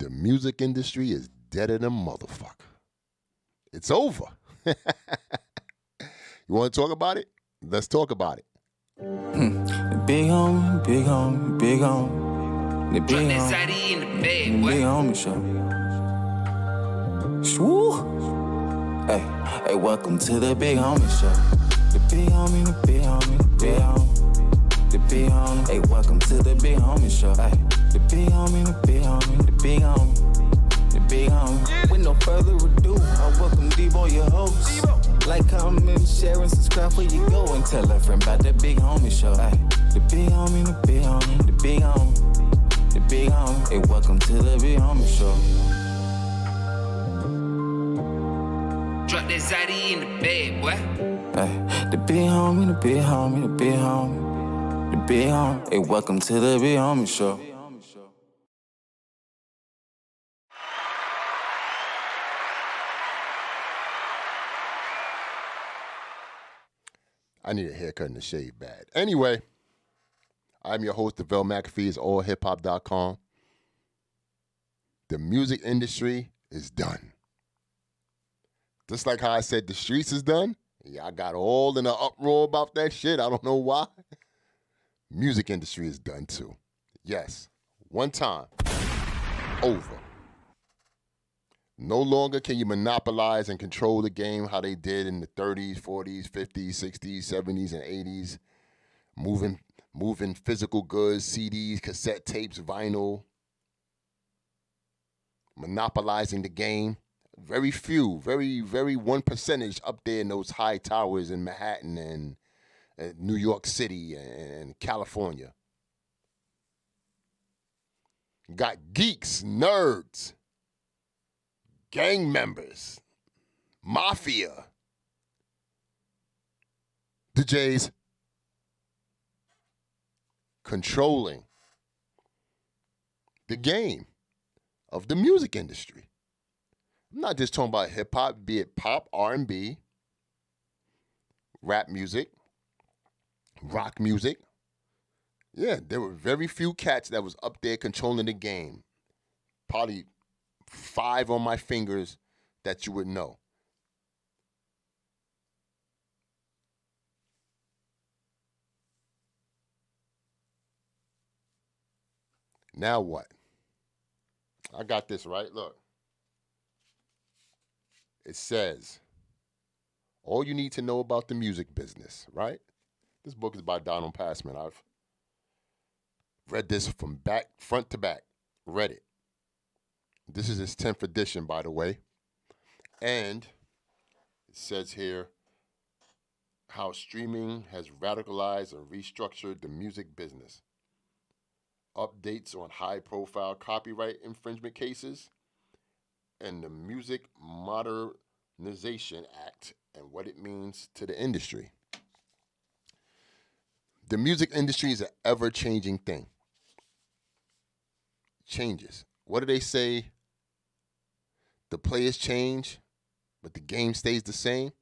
The music industry is dead in a motherfucker. It's over. You want to talk about it? Let's talk about it. Big homie, big homie, big homie. The big homie, in the bed, big homie show. Swoo! Hey, welcome to the big homie show. The big homie, the big homie, the big homie. The big homie. Hey, welcome to the big homie show. Hey, the big homie, the big homie, the big homie. The big homie. With no further ado, I welcome D-Boy, your host. Like, comment, share, and subscribe where you go. And tell a friend about the big homie show. Ay, the big homie, the big homie, the big homie. The big homie. Hey, welcome to the big homie show. Drop that Zaddy in the bed, boy. Ay, the big homie, the big homie, the big homie. The big homie. Hey, welcome to the big homie show. I need a haircut and a shave bad. Anyway, I'm your host, DeVell McAfee. It's AllHipHop.com. The music industry is done. Just like how I said the streets is done. Yeah, I got all in an uproar about that shit. I don't know why. Music industry is done too. Yes, one time. Over. No longer can you monopolize and control the game how they did in the 30s, 40s, 50s, 60s, 70s, and 80s. Moving physical goods, CDs, cassette tapes, vinyl. Monopolizing the game. Very few, very 1% up there in those high towers in Manhattan and New York City and California. Got geeks, nerds, gang members, mafia, DJs controlling the game of the music industry. I'm not just talking about hip-hop, be it pop, R&B, rap music, rock music. Yeah, there were very few cats that was up there controlling the game. Probably 5 on my fingers that you would know. Now what? I got this right. Look. It says, all you need to know about the music business, right? This book is by Donald Passman. I've read this from front to back. Read it. This is his 10th edition, by the way. And it says here how streaming has radicalized and restructured the music business. Updates on high-profile copyright infringement cases and the Music Modernization Act and what it means to the industry. The music industry is an ever-changing thing. Changes. What do they say? The players change, but the game stays the same?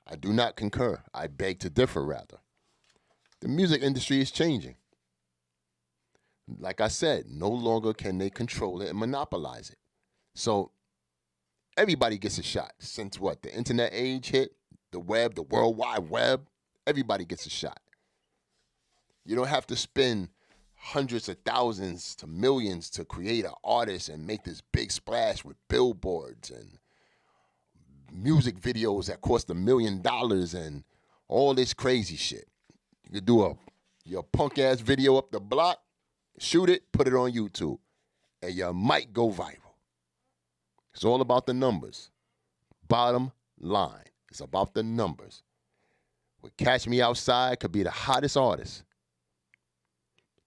I do not concur. I beg to differ, rather. The music industry is changing. Like I said, no longer can they control it and monopolize it. So everybody gets a shot. Since what? The internet age hit, the web, the World Wide Web, everybody gets a shot. You don't have to spend hundreds of thousands to millions to create an artist and make this big splash with billboards and music videos that cost $1 million and all this crazy shit. You could do your punk ass video up the block, shoot it, put it on YouTube, and you might go viral. It's all about the numbers. Bottom line. It's about the numbers. What Catch Me Outside could be the hottest artist.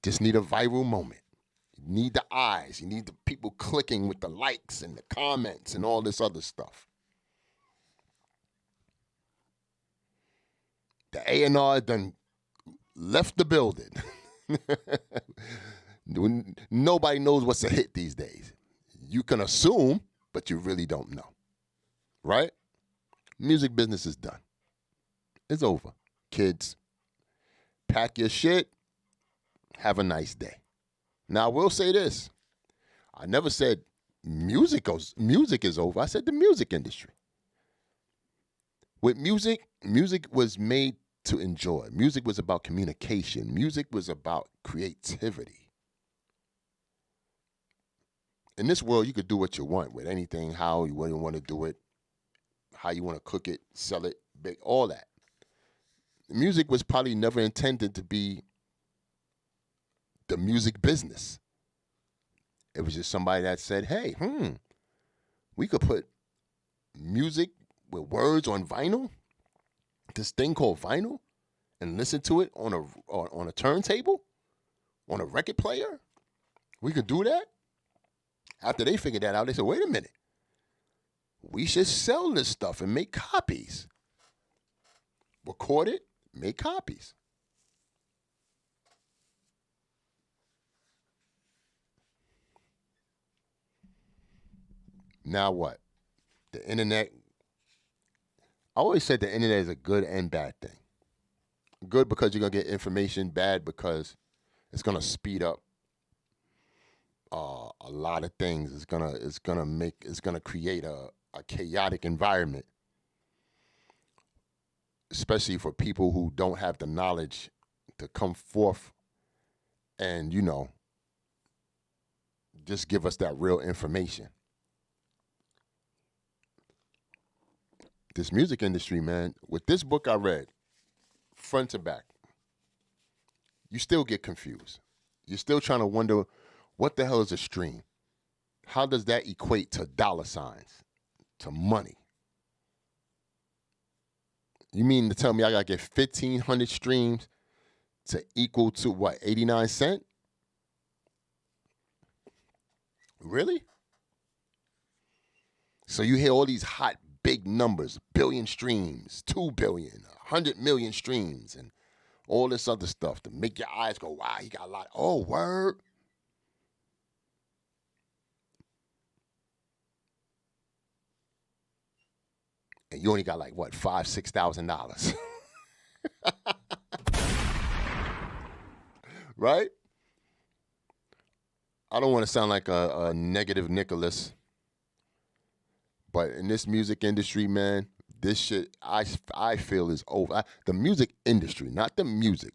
Just need a viral moment. You need the eyes. You need the people clicking with the likes and the comments and all this other stuff. The A&R done left the building. Nobody knows what's a hit these days. You can assume, but you really don't know. Right? Music business is done. It's over. Kids, pack your shit. Have a nice day. Now, I will say this. I never said music is over. I said the music industry. With music, music was made to enjoy. Music was about communication. Music was about creativity. In this world, you could do what you want with anything, how you want to do it, how you want to cook it, sell it, bake, all that. Music was probably never intended to be the music business. It was just somebody that said, hey, we could put music with words on vinyl, this thing called vinyl, and listen to it on a turntable, on a record player. We could do that. After they figured that out, they said, wait a minute. We should sell this stuff and make copies. Record it, make copies. Now what? The internet. I always said the internet is a good and bad thing. Good because you're going to get information. Bad because it's going to speed up a lot of things. It's gonna create a chaotic environment, especially for people who don't have the knowledge to come forth and, just give us that real information. This music industry, man, with this book I read, front to back, you still get confused. You're still trying to wonder, what the hell is a stream? How does that equate to dollar signs, to money? You mean to tell me I got to get 1,500 streams to equal to what, 89 cents? Really? So you hear all these hot, big numbers, billion streams, 2 billion, 100 million streams, and all this other stuff to make your eyes go, wow, he got a lot. Oh, word. And you only got like, what, $5,000-$6,000. Right? I don't want to sound like a negative Nicholas, but in this music industry, man, this shit I feel is over. The music industry, not the music.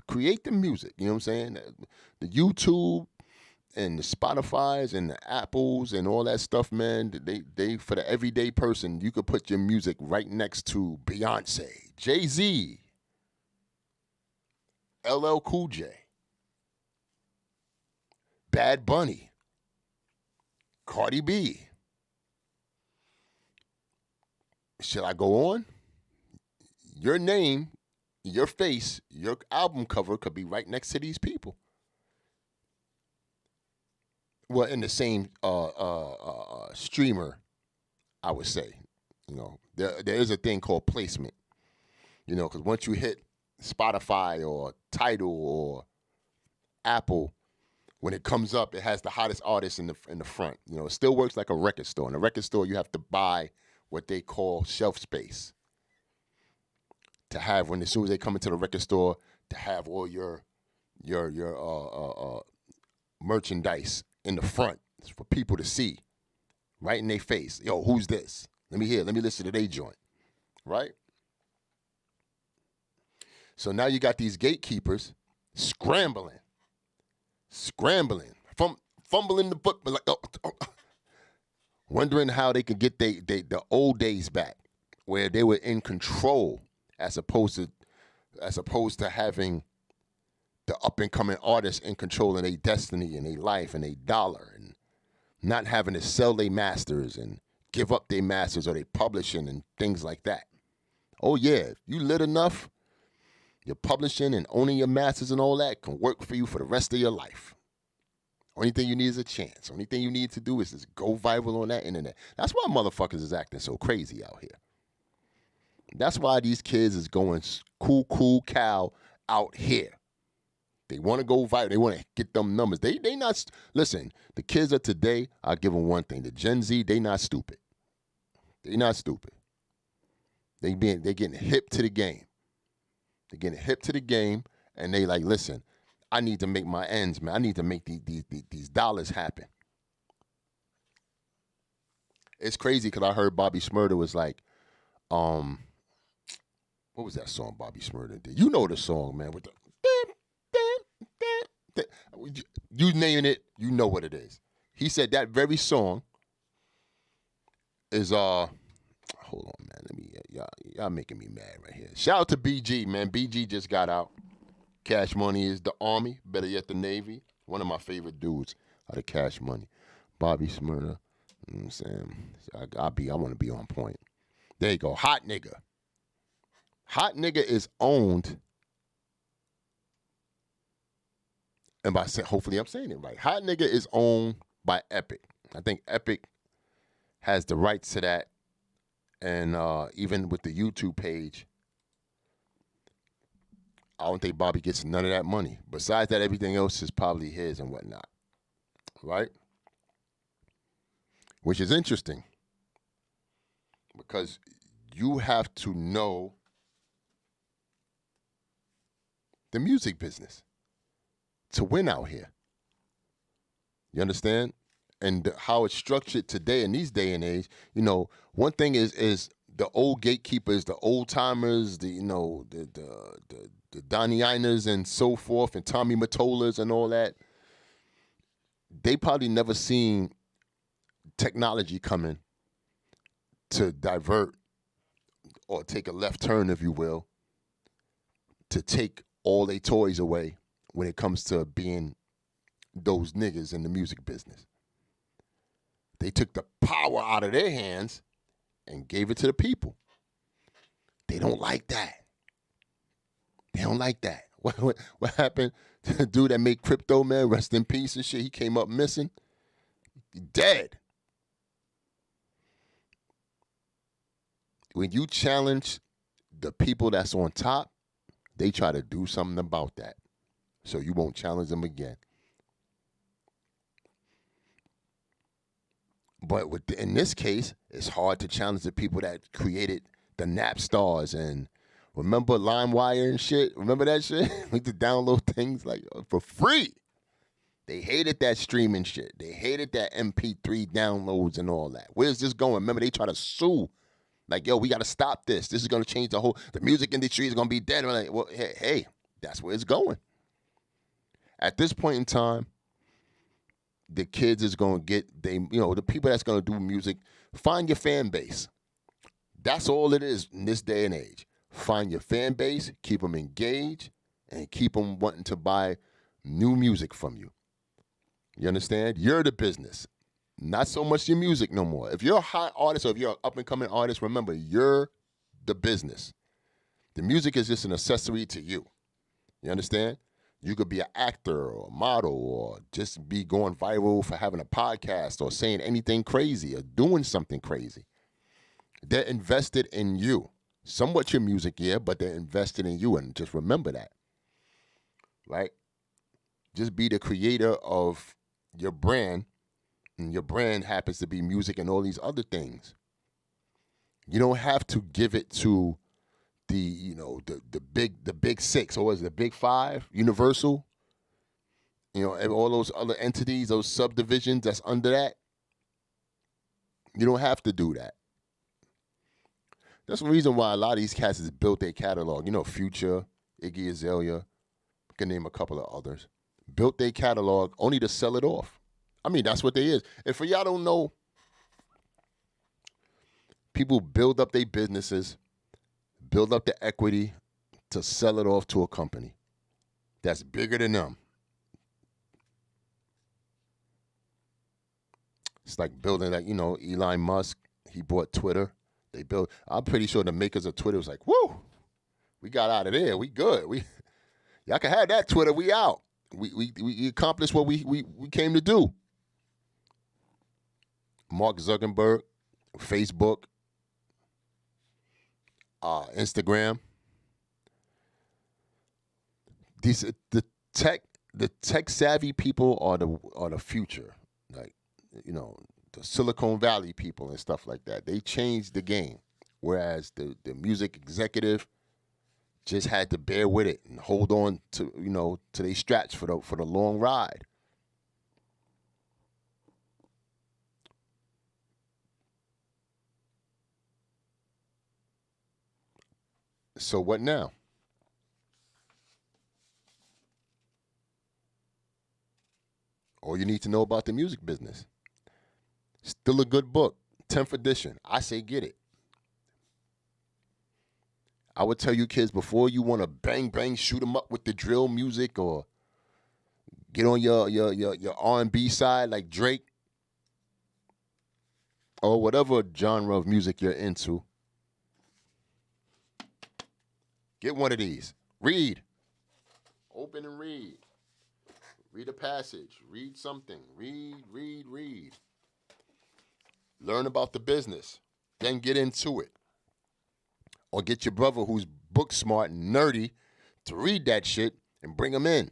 Create the music, you know what I'm saying? The YouTube and the Spotifys and the Apples and all that stuff, man, they for the everyday person, you could put your music right next to Beyonce, Jay-Z, LL Cool J, Bad Bunny, Cardi B. Should I go on? Your name, your face, your album cover could be right next to these people. Well, in the same streamer, I would say. There is a thing called placement. Because once you hit Spotify or Tidal or Apple, when it comes up, it has the hottest artists in the front. It still works like a record store. In a record store, you have to buy what they call shelf space to have as soon as they come into the record store, to have all your merchandise in the front for people to see, right in their face. Yo, who's this? Let me listen to their joint, right? So now you got these gatekeepers scrambling, fumbling the book, like, wondering how they could get the old days back, where they were in control, as opposed to having the up and coming artists in control of their destiny and their life and their dollar, and not having to sell their masters and give up their masters or their publishing and things like that. Oh yeah, if you lit enough, your publishing and owning your masters and all that can work for you for the rest of your life. Only thing you need is a chance. Only thing you need to do is just go viral on that internet. That's why motherfuckers is acting so crazy out here. That's why these kids is going cool cow out here. They want to go viral. They want to get them numbers. They not, listen, the kids of today, I'll give them one thing. The Gen Z, they not stupid. They not stupid. They getting hip to the game. They're getting hip to the game, and they like, listen, I need to make my ends, man. I need to make these dollars happen. It's crazy because I heard Bobby Shmurda was like, what was that song Bobby Shmurda did? You know the song, man, with the you name it, you know what it is. He said that very song is hold on, man. Let me y'all making me mad right here. Shout out to BG, man. BG just got out. Cash Money is the Army, better yet the Navy. One of my favorite dudes out of Cash Money. Bobby Shmurda. You know what I'm saying? I want to be on point. There you go. Hot Nigga. Hot Nigga is owned, and by hopefully I'm saying it right. Hot Nigga is owned by Epic. I think Epic has the rights to that, and even with the YouTube page, I don't think Bobby gets none of that money. Besides that, everything else is probably his and whatnot, right? Which is interesting because you have to know the music business to win out here. You understand? And how it's structured today in these day and age, you know, one thing is the old gatekeepers, the old timers, the Donnie Einers and so forth, and Tommy Mottolas and all that. They probably never seen technology coming to divert or take a left turn, if you will, to take all their toys away when it comes to being those niggas in the music business. They took the power out of their hands and gave it to the people. They don't like that. They don't like that. What happened to the dude that made crypto, man? Rest in peace and shit. He came up missing. Dead. When you challenge the people that's on top, they try to do something about that. So you won't challenge them again. But in this case, it's hard to challenge the people that created the Napstars and remember LimeWire and shit? Remember that shit? We could download things like for free. They hated that streaming shit. They hated that MP3 downloads and all that. Where's this going? Remember, they try to sue. Like, yo, we got to stop this. This is going to change the music industry is going to be dead. I'm like, well, hey, that's where it's going. At this point in time, the kids is going to get, the people that's going to do music, find your fan base. That's all it is in this day and age. Find your fan base, keep them engaged, and keep them wanting to buy new music from you. You understand? You're the business. Not so much your music no more. If you're a hot artist or if you're an up-and-coming artist, remember, you're the business. The music is just an accessory to you. You understand? You could be an actor or a model or just be going viral for having a podcast or saying anything crazy or doing something crazy. They're invested in you. Somewhat your music, yeah, but they're invested in you, and just remember that, right? Just be the creator of your brand, and your brand happens to be music and all these other things. You don't have to give it to the big six, or is it the big five, Universal, and all those other entities, those subdivisions that's under that. You don't have to do that. That's the reason why a lot of these cats has built their catalog. Future, Iggy Azalea, I can name a couple of others. Built their catalog only to sell it off. I mean, that's what they is. And for y'all don't know, people build up their businesses, build up the equity to sell it off to a company that's bigger than them. It's like building Elon Musk, he bought Twitter. I'm pretty sure the makers of Twitter was like, woo, we got out of there. We good. Y'all can have that Twitter. We out. We accomplished what we came to do. Mark Zuckerberg, Facebook, Instagram. The tech savvy people are the future. Like, the Silicon Valley people and stuff like that. They changed the game. Whereas the music executive just had to bear with it and hold on to their straps for the long ride. So what now? All you need to know about the music business. Still a good book. 10th edition. I say get it. I would tell you kids before you want to bang bang shoot them up with the drill music or get on your R&B side like Drake or whatever genre of music you're into. Get one of these. Read. Open and read. Read a passage. Read something. Read. Learn about the business. Then get into it. Or get your brother who's book smart and nerdy to read that shit and bring him in.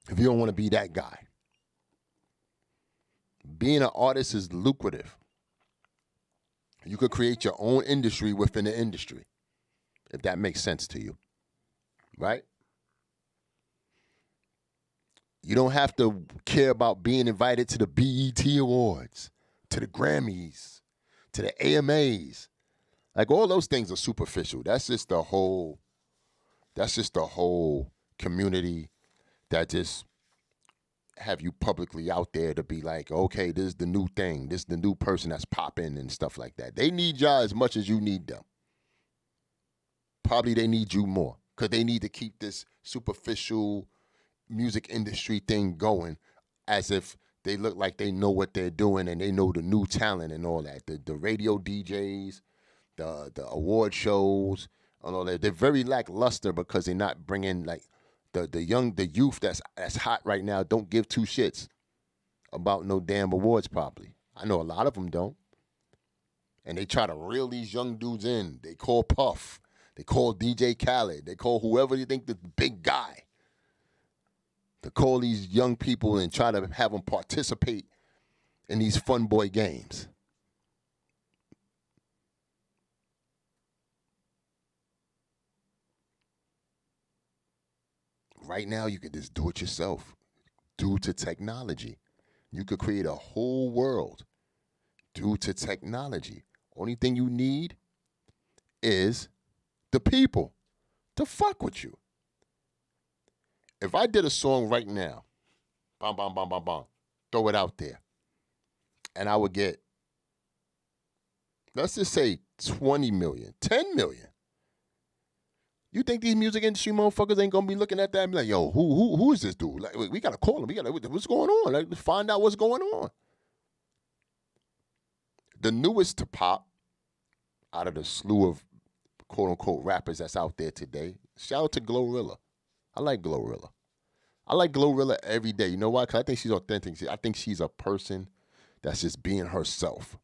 If you don't want to be that guy. Being an artist is lucrative. You could create your own industry within the industry, if that makes sense to you. Right? You don't have to care about being invited to the BET Awards, to the Grammys, to the AMAs. Like all those things are superficial. That's just the whole community that just have you publicly out there to be like, okay, this is the new thing. This is the new person that's popping and stuff like that. They need y'all as much as you need them. Probably they need you more because they need to keep this superficial music industry thing going as if they look like they know what they're doing and they know the new talent and all that. The radio DJs, the award shows, and all that. They're very lackluster because they're not bringing like the youth that's hot right now don't give two shits about no damn awards probably. I know a lot of them don't. And they try to reel these young dudes in. They call Puff. They call DJ Khaled. They call whoever you think the big guy. To call these young people and try to have them participate in these fun boy games. Right now, you can just do it yourself due to technology. You could create a whole world due to technology. Only thing you need is the people to fuck with you. If I did a song right now, bam, bam, bam, bam, bam, throw it out there, and I would get, let's just say 20 million, 10 million. You think these music industry motherfuckers ain't gonna be looking at that and be like, yo, who is this dude? Like, we gotta call him. What's going on? Like, let's find out what's going on. The newest to pop out of the slew of quote unquote rappers that's out there today, shout out to Glorilla. I like Glorilla. I like Glorilla every day. You know why? Because I think she's authentic. I think she's a person that's just being herself.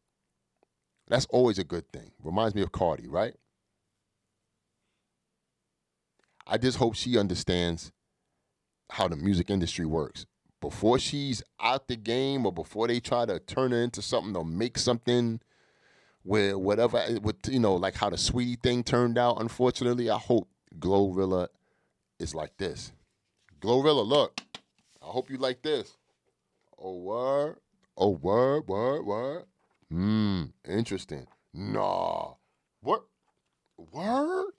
That's always a good thing. Reminds me of Cardi, right? I just hope she understands how the music industry works. Before she's out the game or before they try to turn her into something or make something where whatever, like how the Sweetie thing turned out, unfortunately, I hope Glorilla is like this. Glorilla, look, I hope you like this. Oh, word. Oh, word. Interesting. Nah. What? Word?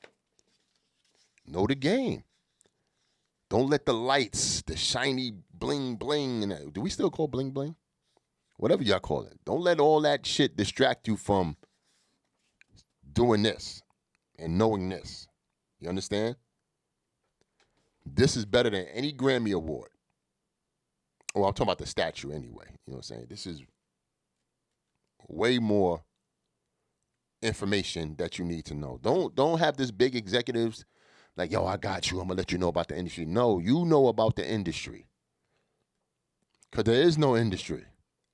Know the game. Don't let the lights, the shiny bling bling, do we still call bling bling? Whatever y'all call it. Don't let all that shit distract you from doing this and knowing this. You understand? This is better than any Grammy Award. Well, I'm talking about the statue anyway. You know what I'm saying? This is way more information that you need to know. Don't have this big executives like, yo, I got you. I'm going to let you know about the industry. No, you know about the industry. Because there is no industry.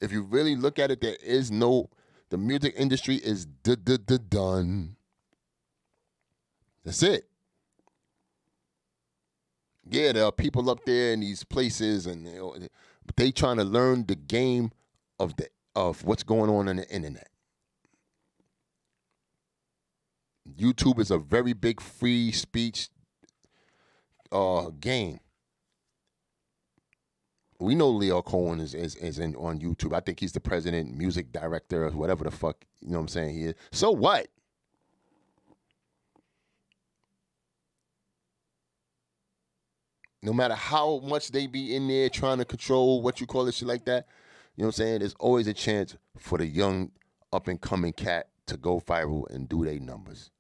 If you really look at it, the music industry is done. That's it. Yeah, there are people up there in these places, and but they trying to learn the game of what's going on the internet. YouTube is a very big free speech game. We know Leo Cohen is on YouTube. I think he's the president, music director, or whatever the fuck, you know what I'm saying, he is. So what? No matter how much they be in there trying to control what you call it, shit like that, you know what I'm saying? There's always a chance for the young up and coming cat to go viral and do their numbers.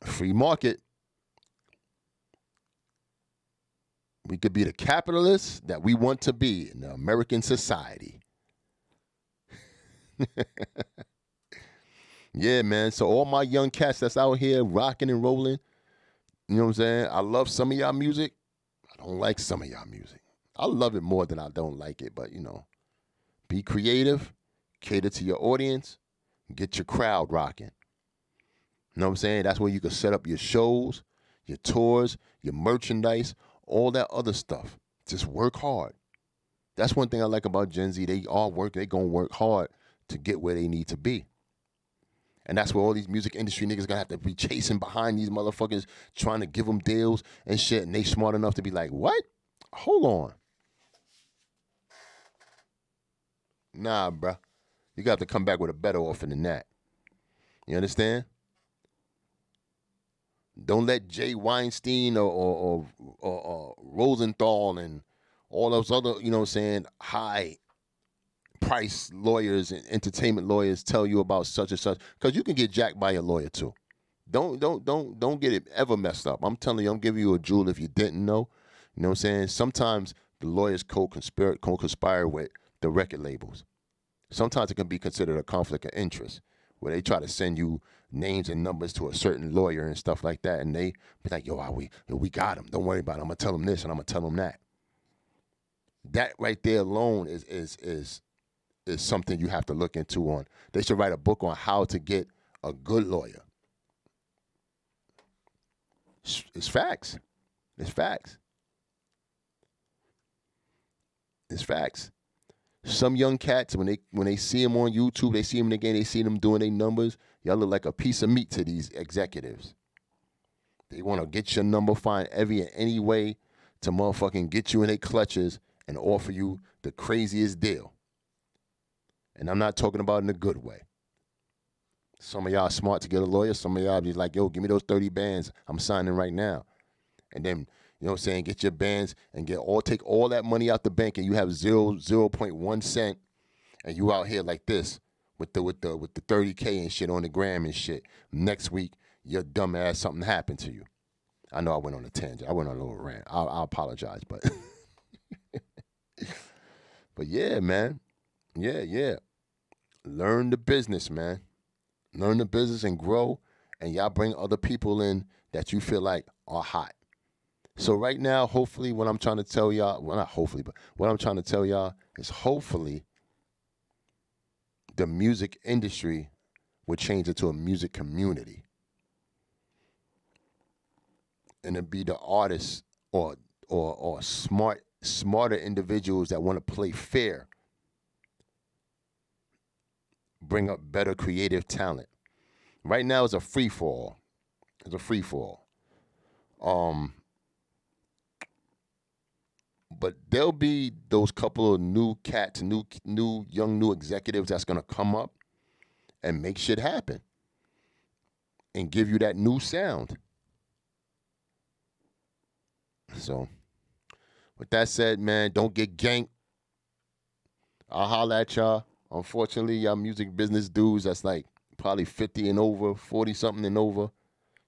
Free market. We could be the capitalists that we want to be in the American society. Yeah, man. So all my young cats that's out here rocking and rolling, you know what I'm saying? I love some of y'all music. I don't like some of y'all music. I love it more than I don't like it, but be creative, cater to your audience, get your crowd rocking. You know what I'm saying? That's where you can set up your shows, your tours, your merchandise, all that other stuff. Just work hard. That's one thing I like about Gen Z. They all work. They gonna work hard to get where they need to be. And that's where all these music industry niggas gonna have to be chasing behind these motherfuckers, trying to give them deals and shit. And they smart enough to be like, what? Hold on. Nah, bruh. You got to come back with a better offer than that. You understand? Don't let Jay Weinstein or Rosenthal and all those other, you know what I'm saying, high price lawyers and entertainment lawyers tell you about such and such, because you can get jacked by a lawyer too. Don't get it ever messed up. I'm telling you, I'm giving you a jewel if you didn't know. You know what I'm saying? Sometimes the lawyers co-conspire with the record labels. Sometimes it can be considered a conflict of interest, where they try to send you names and numbers to a certain lawyer and stuff like that, and they be like, we got him. Don't worry about it. I'm gonna tell him this and I'm gonna tell him that. That right there alone is something you have to look into on. They should write a book on how to get a good lawyer. It's facts. It's facts. It's facts. Some young cats, when they see them on YouTube, they see them in the game, they see them doing their numbers, y'all look like a piece of meat to these executives. They want to get your number, find any way to motherfucking get you in their clutches and offer you the craziest deal. And I'm not talking about in a good way. Some of y'all are smart to get a lawyer. Some of y'all be like, yo, give me those 30 bands. I'm signing right now. And then, you know what I'm saying, get your bands and take all that money out the bank, and you have 0.1 cent, and you out here like this with the 30K and shit on the gram and shit. Next week, your dumb ass, something happened to you. I know I went on a tangent. I went on a little rant. I apologize, but but yeah, man. Yeah. Learn the business, man. Learn the business and grow, and y'all bring other people in that you feel like are hot. So right now, hopefully, what I'm trying to tell y'all, well, not hopefully, but what I'm trying to tell y'all is hopefully the music industry will change into a music community. And it'd be the artists or smarter individuals that want to play fair, bring up better creative talent. Right now, it's a free fall. But there'll be those couple of new cats, young executives that's gonna come up and make shit happen and give you that new sound. So, with that said, man, don't get ganked. I'll holla at y'all. Unfortunately, y'all music business dudes that's like probably 50 and over, 40 something and over,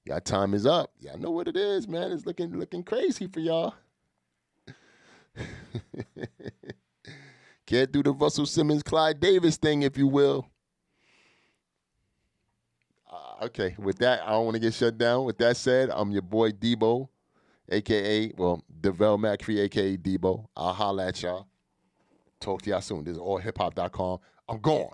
y'all time is up. Y'all know what it is, man. It's looking crazy for y'all. Can't do the Russell Simmons, Clyde Davis thing, if you will. Okay, with that, I don't want to get shut down. With that said, I'm your boy Debo, a.k.a., Devel McCree, a.k.a. Debo. I'll holla at y'all. Talk to y'all soon. This is AllHipHop.com. I'm gone.